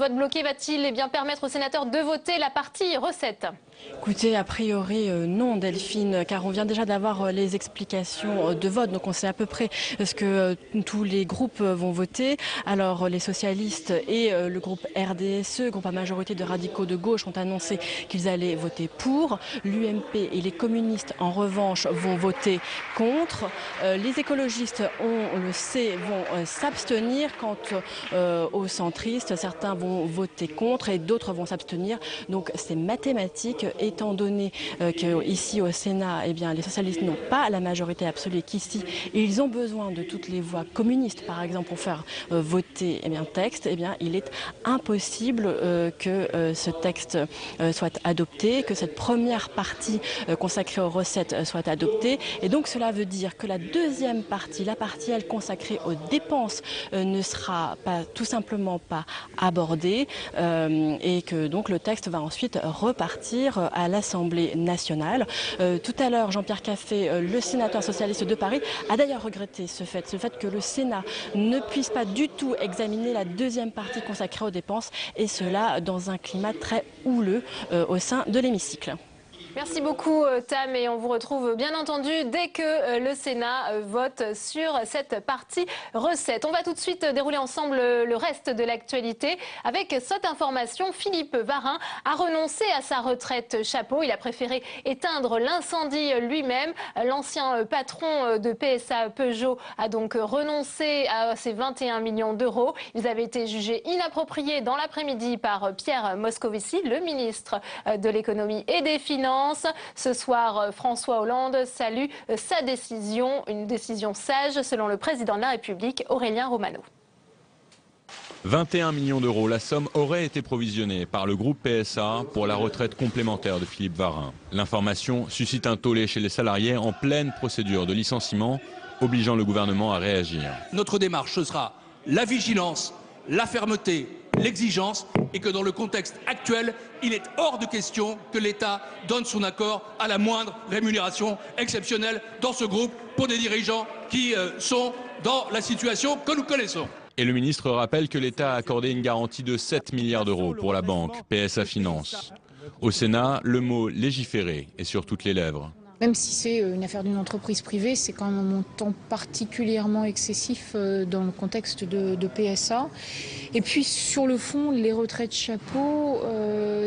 Le vote bloqué va-t-il bien permettre aux sénateurs de voter la partie recette? Écoutez, a priori non Delphine, car on vient déjà d'avoir les explications de vote, donc on sait à peu près ce que tous les groupes vont voter. Alors les socialistes et le groupe RDSE, groupe à majorité de radicaux de gauche, ont annoncé qu'ils allaient voter pour. L'UMP et les communistes en revanche vont voter contre. Les écologistes, on le sait, vont s'abstenir. Quant aux centristes, certains vont voter contre et d'autres vont s'abstenir. Donc c'est mathématique. Étant donné qu'ici au Sénat, les socialistes n'ont pas la majorité absolue, qu'ici ils ont besoin de toutes les voix communistes, par exemple, pour faire voter un texte, il est impossible que ce texte soit adopté, que cette première partie consacrée aux recettes soit adoptée. Et donc cela veut dire que la deuxième partie, la partie elle consacrée aux dépenses, ne sera pas tout simplement pas abordée et que donc le texte va ensuite repartir à l'Assemblée nationale. Tout à l'heure, Jean-Pierre Caffé, le sénateur socialiste de Paris, a d'ailleurs regretté ce fait que le Sénat ne puisse pas du tout examiner la deuxième partie consacrée aux dépenses, et cela dans un climat très houleux au sein de l'hémicycle. Merci beaucoup Tam, et on vous retrouve bien entendu dès que le Sénat vote sur cette partie recette. On va tout de suite dérouler ensemble le reste de l'actualité avec cette information. Philippe Varin a renoncé à sa retraite chapeau. Il a préféré éteindre l'incendie lui-même. L'ancien patron de PSA Peugeot a donc renoncé à ses 21 millions d'euros. Ils avaient été jugés inappropriés dans l'après-midi par Pierre Moscovici, le ministre de l'économie et des finances. Ce soir, François Hollande salue sa décision, une décision sage selon le président de la République, Aurélien Romano. 21 millions d'euros, la somme aurait été provisionnée par le groupe PSA pour la retraite complémentaire de Philippe Varin. L'information suscite un tollé chez les salariés en pleine procédure de licenciement, obligeant le gouvernement à réagir. Notre démarche, ce sera la vigilance, la fermeté, l'exigence, et que dans le contexte actuel, il est hors de question que l'État donne son accord à la moindre rémunération exceptionnelle dans ce groupe pour des dirigeants qui sont dans la situation que nous connaissons. Et le ministre rappelle que l'État a accordé une garantie de 7 milliards d'euros pour la banque PSA Finance. Au Sénat, le mot légiférer est sur toutes les lèvres. Même si c'est une affaire d'une entreprise privée, c'est quand même un montant particulièrement excessif dans le contexte de PSA. Et puis sur le fond, les retraites chapeau,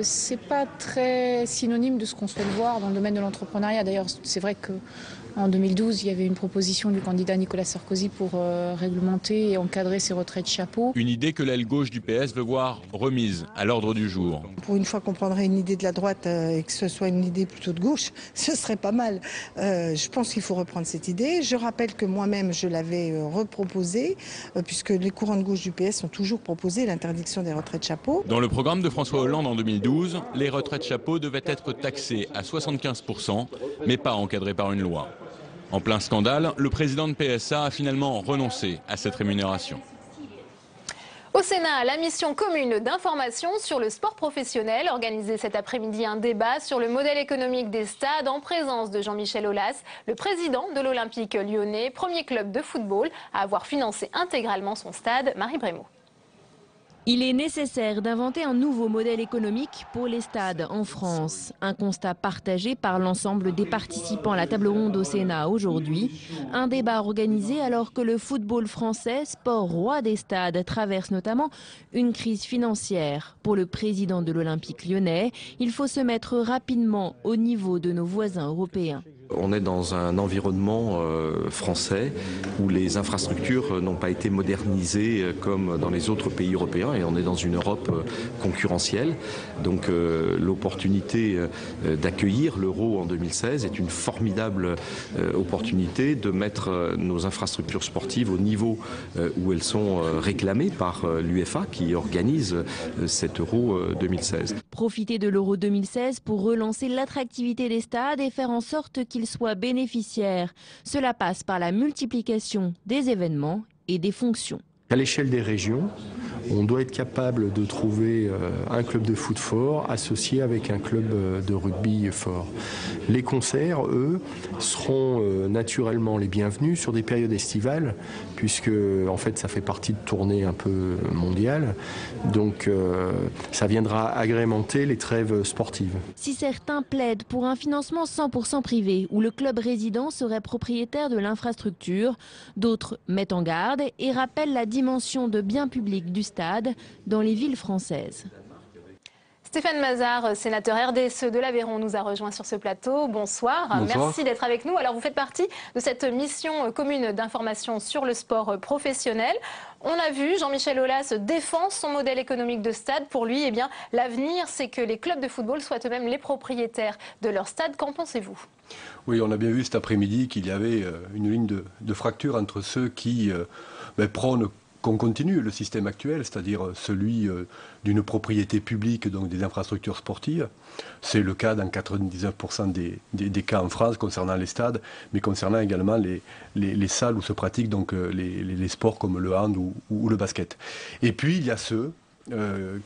c'est pas très synonyme de ce qu'on souhaite voir dans le domaine de l'entrepreneuriat. D'ailleurs, c'est vrai qu'en 2012, il y avait une proposition du candidat Nicolas Sarkozy pour réglementer et encadrer ces retraites chapeau. Une idée que l'aile gauche du PS veut voir remise à l'ordre du jour. Pour une fois qu'on prendrait une idée de la droite et que ce soit une idée plutôt de gauche, ce serait pas mal. Je pense qu'il faut reprendre cette idée. Je rappelle que moi-même, je l'avais reproposée, puisque les courants de gauche du PS ont toujours proposé l'interdiction des retraites chapeau. Dans le programme de François Hollande en 2012, les retraites chapeau devaient être taxées à 75%, mais pas encadrées par une loi. En plein scandale, le président de PSA a finalement renoncé à cette rémunération. Au Sénat, la mission commune d'information sur le sport professionnel. Organisé cet après-midi un débat sur le modèle économique des stades en présence de Jean-Michel Aulas, le président de l'Olympique lyonnais, premier club de football à avoir financé intégralement son stade. Marie Brémaud. Il est nécessaire d'inventer un nouveau modèle économique pour les stades en France. Un constat partagé par l'ensemble des participants à la table ronde au Sénat aujourd'hui. Un débat organisé alors que le football français, sport roi des stades, traverse notamment une crise financière. Pour le président de l'Olympique lyonnais, il faut se mettre rapidement au niveau de nos voisins européens. On est dans un environnement français où les infrastructures n'ont pas été modernisées comme dans les autres pays européens, et on est dans une Europe concurrentielle. Donc l'opportunité d'accueillir l'euro en 2016 est une formidable opportunité de mettre nos infrastructures sportives au niveau où elles sont réclamées par l'UEFA qui organise cet euro 2016. Profiter de l'euro 2016 pour relancer l'attractivité des stades et faire en sorte qu'ils soient bénéficiaires. Cela passe par la multiplication des événements et des fonctions. À l'échelle des régions, on doit être capable de trouver un club de foot fort associé avec un club de rugby fort. Les concerts, eux, seront naturellement les bienvenus sur des périodes estivales, puisque en fait ça fait partie de tournées un peu mondiales. Donc ça viendra agrémenter les trêves sportives. Si certains plaident pour un financement 100% privé, où le club résident serait propriétaire de l'infrastructure, d'autres mettent en garde et rappellent la dimension de bien public du stade dans les villes françaises. Stéphane Mazard, sénateur RDSE de l'Aveyron, nous a rejoint sur ce plateau. Bonsoir. Merci d'être avec nous. Alors vous faites partie de cette mission commune d'information sur le sport professionnel. On a vu Jean-Michel Aulas défend son modèle économique de stade. Pour lui, eh bien, l'avenir, c'est que les clubs de football soient eux-mêmes les propriétaires de leur stade. Qu'en pensez-vous? Oui, on a bien vu cet après-midi qu'il y avait une ligne de fracture entre ceux qui prônent qu'on continue le système actuel, c'est-à-dire celui d'une propriété publique, donc des infrastructures sportives. C'est le cas dans 99% des cas en France concernant les stades, mais concernant également les salles où se pratiquent donc, les sports comme le hand ou le basket. Et puis il y a ceux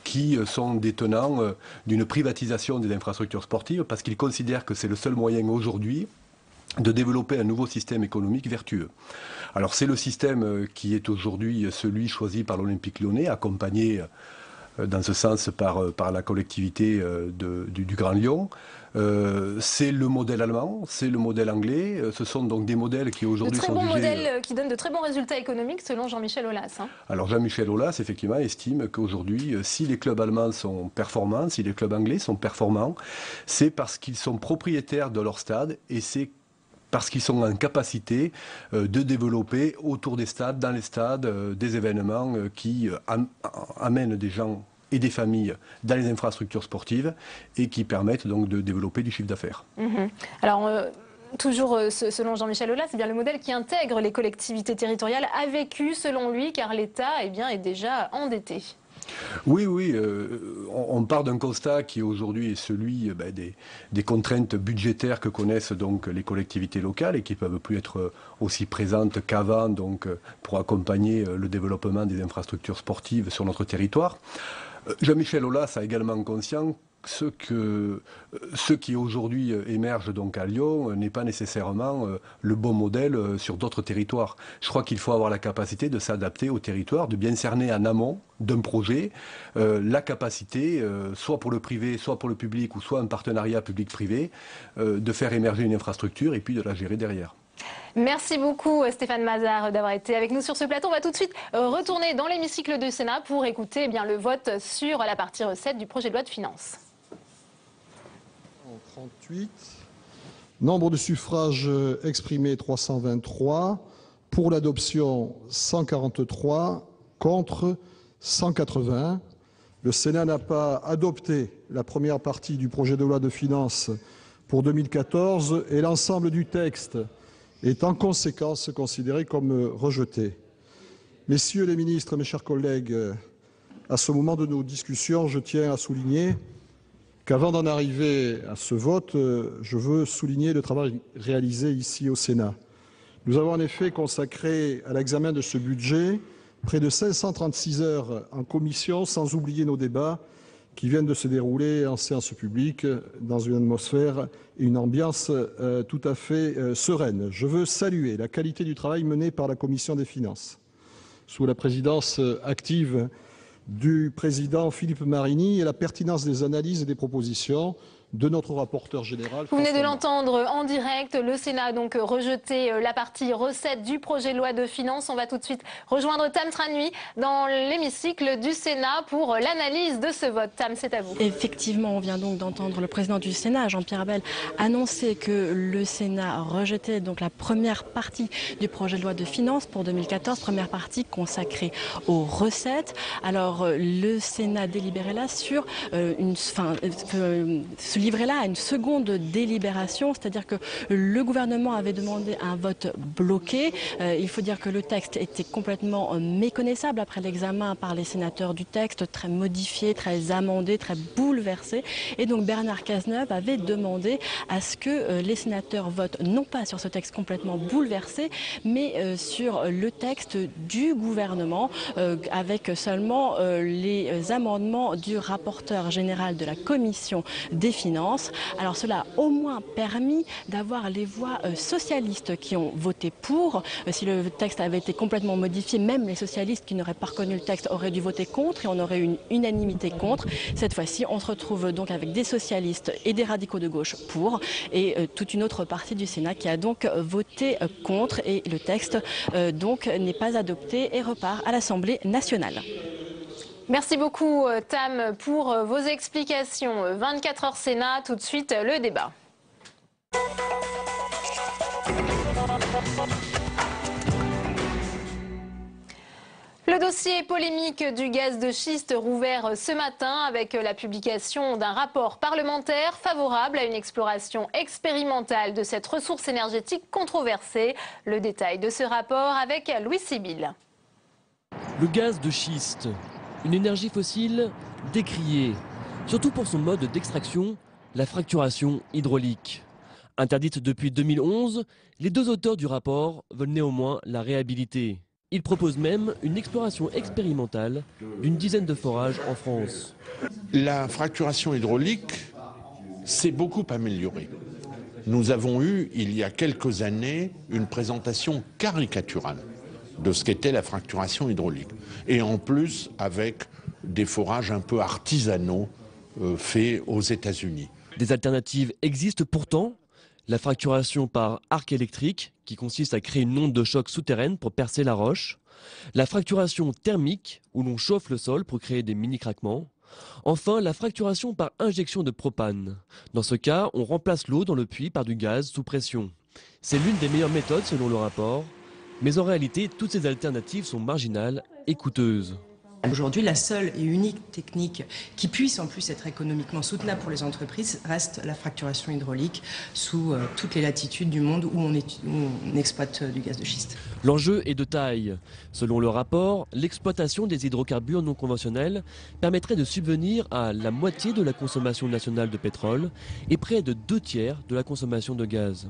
qui sont des tenants d'une privatisation des infrastructures sportives parce qu'ils considèrent que c'est le seul moyen aujourd'hui de développer un nouveau système économique vertueux. Alors c'est le système qui est aujourd'hui celui choisi par l'Olympique Lyonnais, accompagné dans ce sens par la collectivité du Grand Lyon. C'est le modèle allemand, c'est le modèle anglais. Ce sont donc des modèles qui aujourd'hui sont jugés... De très bons modèles qui donnent de très bons résultats économiques selon Jean-Michel Aulas. Hein. Alors Jean-Michel Aulas, effectivement, estime qu'aujourd'hui, si les clubs allemands sont performants, si les clubs anglais sont performants, c'est parce qu'ils sont propriétaires de leur stade et c'est parce qu'ils sont en capacité de développer autour des stades, dans les stades, des événements qui amènent des gens et des familles dans les infrastructures sportives et qui permettent donc de développer du chiffre d'affaires. Alors, toujours selon Jean-Michel Aulas, c'est bien le modèle qui intègre les collectivités territoriales a vécu selon lui car l'État est déjà endetté. Oui, on part d'un constat qui aujourd'hui est celui des contraintes budgétaires que connaissent donc les collectivités locales et qui ne peuvent plus être aussi présentes qu'avant donc, pour accompagner le développement des infrastructures sportives sur notre territoire. Jean-Michel Aulas a également conscience ce qui aujourd'hui émerge donc à Lyon n'est pas nécessairement le bon modèle sur d'autres territoires. Je crois qu'il faut avoir la capacité de s'adapter au territoire, de bien cerner en amont d'un projet la capacité, soit pour le privé, soit pour le public, ou soit un partenariat public-privé, de faire émerger une infrastructure et puis de la gérer derrière. Merci beaucoup Stéphane Mazard d'avoir été avec nous sur ce plateau. On va tout de suite retourner dans l'hémicycle du Sénat pour écouter le vote sur la partie recette du projet de loi de finances. 38. Nombre de suffrages exprimés 323. Pour l'adoption 143. Contre 180. Le Sénat n'a pas adopté la première partie du projet de loi de finances pour 2014 et l'ensemble du texte est en conséquence considéré comme rejeté. Messieurs les ministres, mes chers collègues, à ce moment de nos discussions, je tiens à souligner qu'avant d'en arriver à ce vote, je veux souligner le travail réalisé ici au Sénat. Nous avons en effet consacré à l'examen de ce budget près de 536 heures en commission, sans oublier nos débats qui viennent de se dérouler en séance publique dans une atmosphère et une ambiance tout à fait sereine. Je veux saluer la qualité du travail mené par la Commission des finances, sous la présidence active du président Philippe Marini et la pertinence des analyses et des propositions de notre rapporteur général. Vous venez de l'entendre en direct, le Sénat a donc rejeté la partie recette du projet de loi de finances. On va tout de suite rejoindre Tam Tranui dans l'hémicycle du Sénat pour l'analyse de ce vote. Tam, c'est à vous. Effectivement, on vient donc d'entendre le président du Sénat, Jean-Pierre Abel, annoncer que le Sénat rejetait donc la première partie du projet de loi de finances pour 2014, première partie consacrée aux recettes. Alors, le Sénat délibérait là sur se livrer là à une seconde délibération, c'est-à-dire que le gouvernement avait demandé un vote bloqué. Il faut dire que le texte était complètement méconnaissable après l'examen par les sénateurs du texte, très modifié, très amendé, très bouleversé. Et donc Bernard Cazeneuve avait demandé à ce que les sénateurs votent non pas sur ce texte complètement bouleversé, mais sur le texte du gouvernement, avec seulement les amendements du rapporteur général de la Commission des Finances. Alors cela a au moins permis d'avoir les voix socialistes qui ont voté pour. Si le texte avait été complètement modifié, même les socialistes qui n'auraient pas reconnu le texte auraient dû voter contre et on aurait eu une unanimité contre. Cette fois-ci, on se retrouve donc avec des socialistes et des radicaux de gauche pour et toute une autre partie du Sénat qui a donc voté contre et le texte donc n'est pas adopté et repart à l'Assemblée nationale. Merci beaucoup Tam pour vos explications. 24 heures Sénat, tout de suite le débat. Le dossier polémique du gaz de schiste rouvert ce matin avec la publication d'un rapport parlementaire favorable à une exploration expérimentale de cette ressource énergétique controversée. Le détail de ce rapport avec Louis Sibyl. Le gaz de schiste, une énergie fossile décriée, surtout pour son mode d'extraction, la fracturation hydraulique. Interdite depuis 2011, les deux auteurs du rapport veulent néanmoins la réhabiliter. Ils proposent même une exploration expérimentale d'une dizaine de forages en France. La fracturation hydraulique s'est beaucoup améliorée. Nous avons eu, il y a quelques années, une présentation caricaturale de ce qu'était la fracturation hydraulique. Et en plus, avec des forages un peu artisanaux faits aux États-Unis. Des alternatives existent pourtant. La fracturation par arc électrique, qui consiste à créer une onde de choc souterraine pour percer la roche. La fracturation thermique, où l'on chauffe le sol pour créer des mini-craquements. Enfin, la fracturation par injection de propane. Dans ce cas, on remplace l'eau dans le puits par du gaz sous pression. C'est l'une des meilleures méthodes selon le rapport. Mais en réalité, toutes ces alternatives sont marginales et coûteuses. Aujourd'hui, la seule et unique technique qui puisse en plus être économiquement soutenable pour les entreprises reste la fracturation hydraulique sous toutes les latitudes du monde où on exploite du gaz de schiste. L'enjeu est de taille. Selon le rapport, l'exploitation des hydrocarbures non conventionnels permettrait de subvenir à la moitié de la consommation nationale de pétrole et près de 2/3 de la consommation de gaz.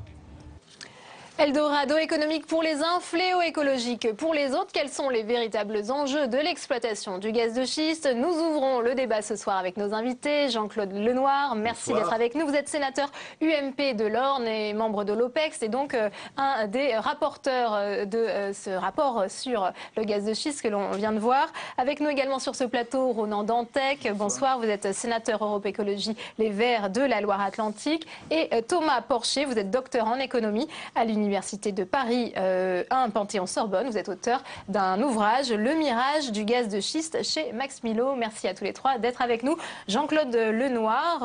Eldorado économique pour les uns, fléau écologique pour les autres. Quels sont les véritables enjeux de l'exploitation du gaz de schiste? Nous ouvrons le débat ce soir avec nos invités. Jean-Claude Lenoir, merci d'être avec nous. Vous êtes sénateur UMP de l'Orne et membre de l'OPEX et donc un des rapporteurs de ce rapport sur le gaz de schiste que l'on vient de voir. Avec nous également sur ce plateau, Ronan Dantec. Bonsoir, vous êtes sénateur Europe Écologie Les Verts de la Loire-Atlantique. Et Thomas Porcher, vous êtes docteur en économie à l'Université de Paris 1 Panthéon-Sorbonne. Vous êtes auteur d'un ouvrage, Le mirage du gaz de schiste, chez Max Milo. Merci à tous les trois d'être avec nous. Jean-Claude Lenoir,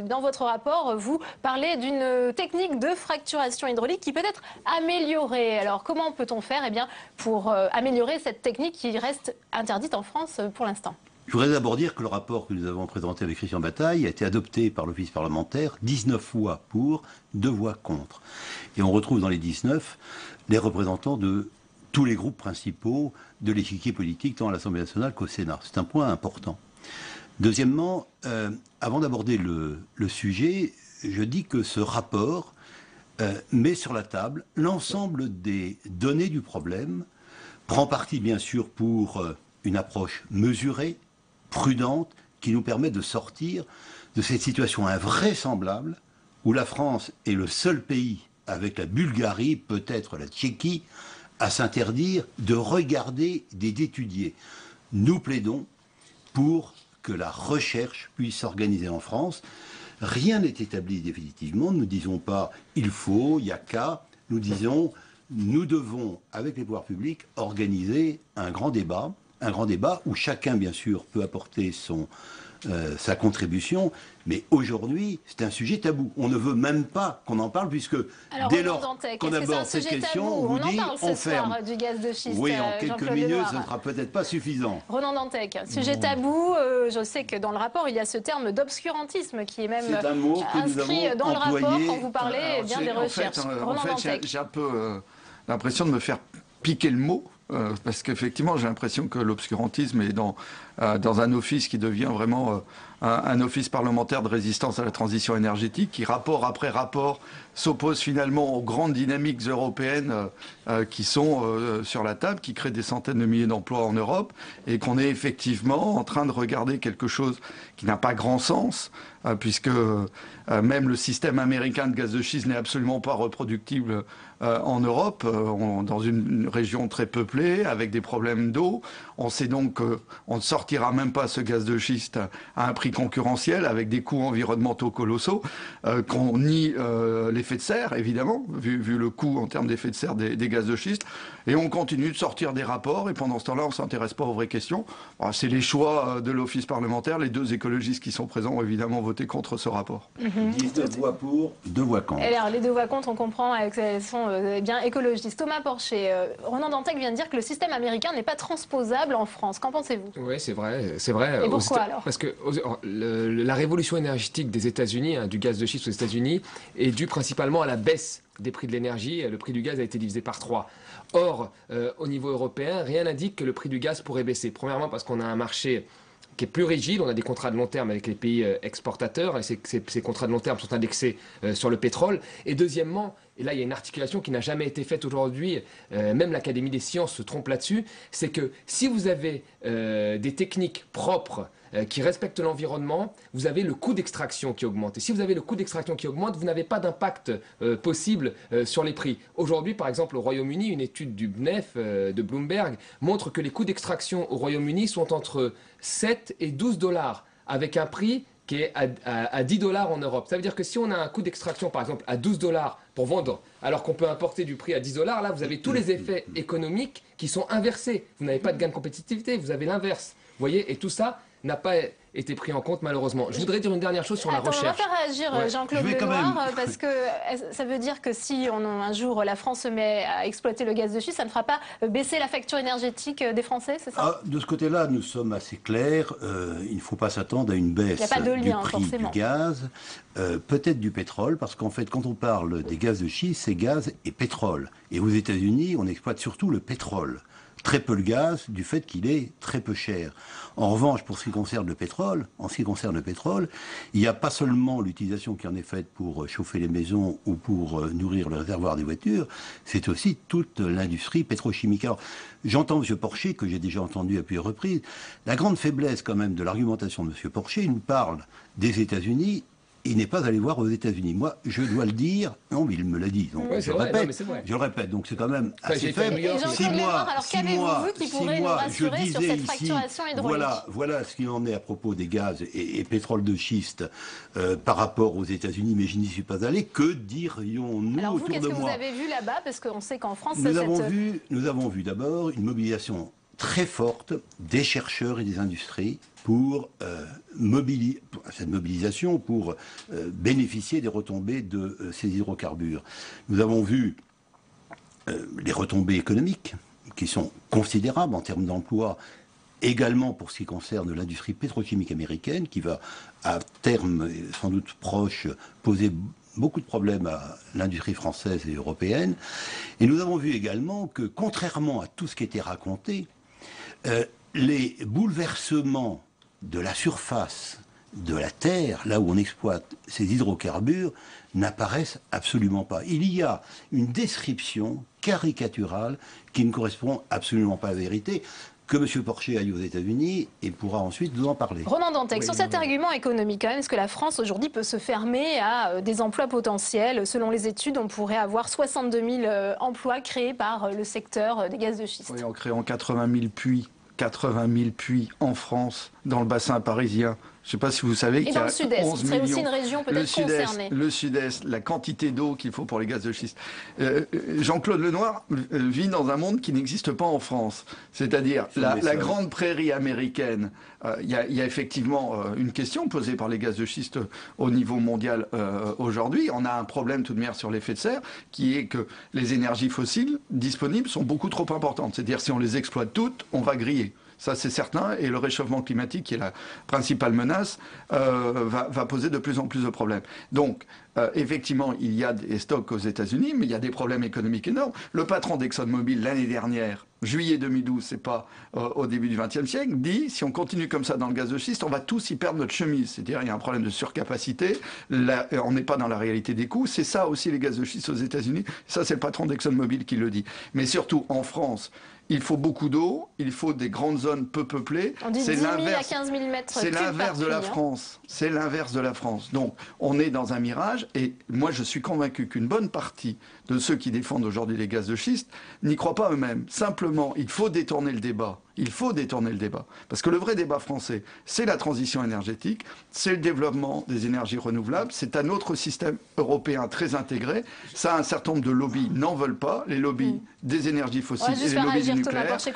dans votre rapport, vous parlez d'une technique de fracturation hydraulique qui peut être améliorée. Alors comment peut-on faire pour améliorer cette technique qui reste interdite en France pour l'instant? Je voudrais d'abord dire que le rapport que nous avons présenté avec Christian Bataille a été adopté par l'Office parlementaire, 19 voix pour, 2 voix contre. Et on retrouve dans les 19 les représentants de tous les groupes principaux de l'échiquier politique, tant à l'Assemblée nationale qu'au Sénat. C'est un point important. Deuxièmement, avant d'aborder le sujet, je dis que ce rapport met sur la table l'ensemble des données du problème, prend parti bien sûr pour une approche mesurée, prudente, qui nous permet de sortir de cette situation invraisemblable où la France est le seul pays, avec la Bulgarie, peut-être la Tchéquie, à s'interdire de regarder, d'étudier. Nous plaidons pour que la recherche puisse s'organiser en France. Rien n'est établi définitivement. Nous ne disons pas « il faut »,« il n'y a qu'à ». Nous disons « nous devons, avec les pouvoirs publics, organiser un grand débat où chacun, bien sûr, peut apporter son sa contribution. Mais aujourd'hui, c'est un sujet tabou. On ne veut même pas qu'on en parle, puisque dès lors qu'on aborde cette question, on vous dit on ferme. Du gaz de schiste, oui, en quelques minutes, ce ne sera peut-être pas suffisant. Ronan Dantec, sujet tabou. Je sais que dans le rapport, il y a ce terme d'obscurantisme qui est même inscrit dans le rapport quand vous parlez bien des recherches. En fait, j'ai un peu l'impression de me faire piquer le mot. Parce qu'effectivement, j'ai l'impression que l'obscurantisme est dans un office qui devient vraiment un office parlementaire de résistance à la transition énergétique, qui, rapport après rapport, s'oppose finalement aux grandes dynamiques européennes qui sont sur la table, qui créent des centaines de milliers d'emplois en Europe, et qu'on est effectivement en train de regarder quelque chose qui n'a pas grand sens, puisque même le système américain de gaz de schiste n'est absolument pas reproductible en Europe, dans une région très peuplée, avec des problèmes d'eau. On sait donc qu'on ne sortira même pas ce gaz de schiste à un prix concurrentiel, avec des coûts environnementaux colossaux, qu'on nie l'effet de serre, évidemment, vu le coût en termes d'effet de serre des gaz de schiste. Et on continue de sortir des rapports, et pendant ce temps-là, on ne s'intéresse pas aux vraies questions. C'est les choix de l'office parlementaire. Les deux écologistes qui sont présents ont évidemment voté contre ce rapport. 19 voix pour, 2 voix contre. Et alors, les 2 voix contre, on comprend qu'elles sont bien écologistes. Thomas Porcher, Ronan Dantec vient de dire que le système américain n'est pas transposable en France. Qu'en pensez-vous? Oui, c'est vrai, c'est vrai. Et pourquoi alors? Parce que la révolution énergétique des États-Unis, du gaz de schiste aux États-Unis, est due principalement à la baisse des prix de l'énergie. Le prix du gaz a été divisé par 3. Or, au niveau européen, rien n'indique que le prix du gaz pourrait baisser. Premièrement, parce qu'on a un marché qui est plus rigide, on a des contrats de long terme avec les pays exportateurs, et ces contrats de long terme sont indexés sur le pétrole. Et deuxièmement, et là il y a une articulation qui n'a jamais été faite aujourd'hui, même l'Académie des sciences se trompe là-dessus, c'est que si vous avez des techniques propres qui respectent l'environnement, vous avez le coût d'extraction qui augmente. Et si vous avez le coût d'extraction qui augmente, vous n'avez pas d'impact possible sur les prix. Aujourd'hui, par exemple, au Royaume-Uni, une étude du BNEF, de Bloomberg, montre que les coûts d'extraction au Royaume-Uni sont entre 7 et 12 $, avec un prix qui est à 10 $ en Europe. Ça veut dire que si on a un coût d'extraction, par exemple, à 12 $ pour vendre, alors qu'on peut importer du prix à 10 $, là, vous avez tous les effets économiques qui sont inversés. Vous n'avez pas de gain de compétitivité, vous avez l'inverse. Vous voyez, et tout ça n'a pas été pris en compte malheureusement. Je voudrais dire une dernière chose sur la recherche. On va faire réagir Jean-Claude Lenoir, parce que ça veut dire que si un jour la France se met à exploiter le gaz de schiste, ça ne fera pas baisser la facture énergétique des Français, c'est ça? De ce côté-là, nous sommes assez clairs. Il ne faut pas s'attendre à une baisse du prix du gaz, peut-être du pétrole, parce qu'en fait, quand on parle des gaz de schiste, c'est gaz et pétrole. Et aux États-Unis, on exploite surtout le pétrole. Très peu le gaz, du fait qu'il est très peu cher. En revanche, pour ce qui concerne le pétrole, il n'y a pas seulement l'utilisation qui en est faite pour chauffer les maisons ou pour nourrir le réservoir des voitures, c'est aussi toute l'industrie pétrochimique. Alors, j'entends M. Porcher, que j'ai déjà entendu à plusieurs reprises, la grande faiblesse quand même de l'argumentation de M. Porcher, il nous parle des États-Unis. Il n'est pas allé voir aux États-Unis. Moi, je dois le dire. Non, mais il me l'a dit. Donc, je le répète. Donc, c'est quand même assez faible. Si moi, je disais ici, voilà ce qu'il en est à propos des gaz et pétrole de schiste par rapport aux États-Unis, mais je n'y suis pas allé. Que dirions-nous autour de moi? Alors vous, qu'est-ce que vous avez vu là-bas? Parce qu'on sait qu'en France, nous avons vu d'abord une mobilisation très forte des chercheurs et des industries pour cette mobilisation pour bénéficier des retombées de ces hydrocarbures. Nous avons vu les retombées économiques qui sont considérables en termes d'emploi, également pour ce qui concerne l'industrie pétrochimique américaine, qui va à terme, sans doute proche, poser beaucoup de problèmes à l'industrie française et européenne. Et nous avons vu également que, contrairement à tout ce qui était raconté, les bouleversements de la surface de la Terre, là où on exploite ces hydrocarbures, n'apparaissent absolument pas. Il y a une description caricaturale qui ne correspond absolument pas à la vérité. Que M. Porcher aille aux États-Unis et pourra ensuite nous en parler. Ronan Dantec, sur cet argument économique, quand même, est-ce que la France aujourd'hui peut se fermer à des emplois potentiels? Selon les études, on pourrait avoir 62 000 emplois créés par le secteur des gaz de schiste. Oui, en créant 80 000 puits en France, dans le bassin parisien, Je ne sais pas si vous savez qu'il y a 11 millions. Et dans le sud-est, c'est aussi une région peut-être concernée. Le sud-est, la quantité d'eau qu'il faut pour les gaz de schiste. Jean-Claude Lenoir vit dans un monde qui n'existe pas en France. C'est-à-dire la grande prairie américaine. Il y a effectivement une question posée par les gaz de schiste au niveau mondial aujourd'hui. On a un problème tout de même sur l'effet de serre, qui est que les énergies fossiles disponibles sont beaucoup trop importantes. C'est-à-dire si on les exploite toutes, on va griller. Ça, c'est certain. Et le réchauffement climatique, qui est la principale menace, va poser de plus en plus de problèmes. Donc, effectivement, il y a des stocks aux États-Unis, mais il y a des problèmes économiques énormes. Le patron d'ExxonMobil, l'année dernière, juillet 2012, c'est pas au début du XXe siècle, dit si on continue comme ça dans le gaz de schiste, on va tous y perdre notre chemise. C'est-à-dire il y a un problème de surcapacité, on n'est pas dans la réalité des coûts. C'est ça aussi les gaz de schiste aux États-Unis. Ça, c'est le patron d'ExxonMobil qui le dit. Mais surtout, en France, il faut beaucoup d'eau, il faut des grandes zones peu peuplées. On dit 10 000 à 15 000 mètres cubes. C'est l'inverse de la France. C'est l'inverse de la France. Donc, on est dans un mirage. Et moi, je suis convaincu qu'une bonne partie de ceux qui défendent aujourd'hui les gaz de schiste n'y croient pas eux-mêmes. Simplement, il faut détourner le débat. Il faut détourner le débat. Parce que le vrai débat français, c'est la transition énergétique, c'est le développement des énergies renouvelables, c'est un autre système européen très intégré. Ça, un certain nombre de lobbies n'en veulent pas, les lobbies des énergies fossiles et les lobbies du nucléaire. C'est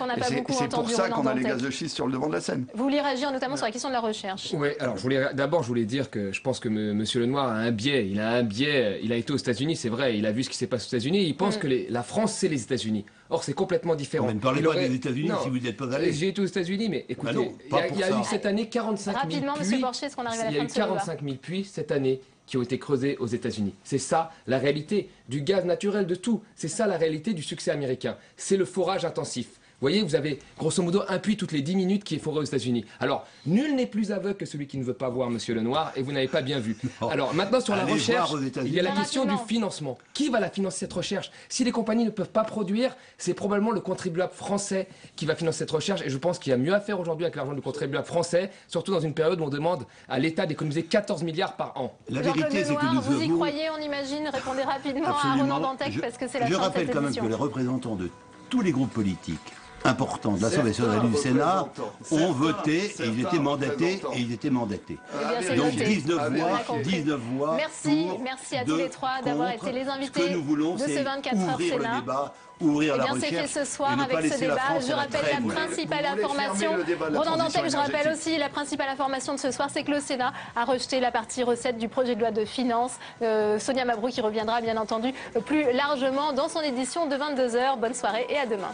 pour ça qu'on a les gaz de schiste sur le devant de la scène. Vous vouliez réagir notamment sur la question de la recherche. Oui, alors d'abord je voulais dire que je pense que M. Lenoir a un biais. Il a été aux États-Unis, c'est vrai, il a vu ce qui s'est passé aux États-Unis. Il pense que la France, c'est les États-Unis. Or, c'est complètement différent. Mais ne parlez pas des États-Unis si vous n'êtes pas allé. J'ai été aux États-Unis, mais écoutez, il y a eu cette année 45 000 puits. Rapidement, M. Porcher, est-ce qu'on arrive à la fin de ce débat ? Il y a eu 45 000 puits cette année qui ont été creusés aux États-Unis. C'est ça la réalité du gaz naturel, de tout. C'est ça la réalité du succès américain. C'est le forage intensif. Vous voyez, vous avez grosso modo un puits toutes les 10 minutes qui est foré aux États-Unis. Alors, nul n'est plus aveugle que celui qui ne veut pas voir Monsieur Lenoir, et vous n'avez pas bien vu. Alors, maintenant, sur la recherche, il y a la question du financement. Qui va la financer, cette recherche? Si les compagnies ne peuvent pas produire, c'est probablement le contribuable français qui va financer cette recherche, et je pense qu'il y a mieux à faire aujourd'hui avec l'argent du contribuable français, surtout dans une période où on demande à l'État d'économiser 14 milliards par an. La vérité, c'est que nous vous y croyez, on imagine? Répondez rapidement à Ronan Dantec, parce que c'est la fin de cette émission. Je rappelle quand même que les représentants de tous les groupes politiques importants de l'Assemblée nationale et du Sénat ont voté et ils étaient mandatés. Donc 19 voix. Merci à tous les trois d'avoir été les invités de ce 24 heures Sénat. Ouvrir la recherche. C'est fait ce soir avec ce débat. Je rappelle la principale information. Ronan Dantec, je rappelle aussi la principale information de ce soir, c'est que le Sénat a rejeté la partie recette du projet de loi de finances. Sonia Mabrouk qui reviendra bien entendu plus largement dans son édition de 22 h. Bonne soirée et à demain.